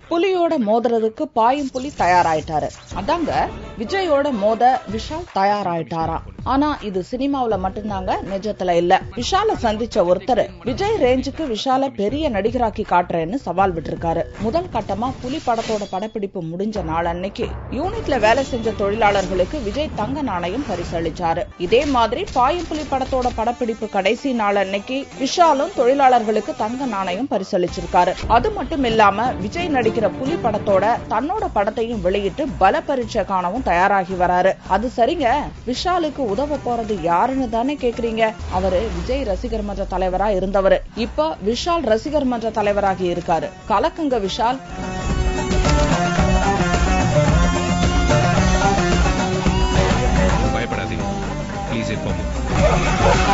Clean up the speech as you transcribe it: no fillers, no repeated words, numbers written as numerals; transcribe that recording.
புலியோட மோதுறதுக்கு பாயும் புலி தயாராயிட்டாரு. அதாங்க விஜயோட மோத விஷால் தயாராயிட்டாராம். ஆனா இது சினிமாவில மட்டும்தாங்க, நிஜத்துல இல்ல. விஷால சந்திச்ச ஒருத்தர் விஜய் ரேஞ்சுக்கு விஷால பெரிய நடிகராக்கி காட்டுறேன்னு சவால் விட்டுருக்காரு. முதல் கட்டமா புலி படத்தோட படப்பிடிப்பு முடிஞ்ச நாள் அன்னைக்கு யூனிட்ல வேலை செஞ்ச தொழிலாளர்களுக்கு விஜய் தங்க நாணயம் பரிசளிச்சாரு. இதே மாதிரி பாயும் புலி படத்தோட படப்பிடிப்பு கடைசி நாள் அன்னைக்கு விஷாலும் தொழிலாளர்களுக்கு தங்க நாணயம் பரிசளிச்சிருக்காரு. அது மட்டும் இல்லாம விஜய் நடிக்கிற புலி படத்தோட தன்னோட படத்தையும் வெளியிட்டு பல பரீட்சை காணவும் தயாராகி வராரு. அது சரிங்க, விஷாலுக்கு உதவ போறது யாருன்னு தானே கேக்குறீங்க. அவரு விஜய் ரசிகர் மன்ற தலைவரா இருந்தவர். இப்ப விஷால் ரசிகர் மன்ற தலைவராகி இருக்காரு. கலக்குங்க விஷால். பயப்படாதீங்க, ப்ளீஸ் இன்ஃபார்ம்.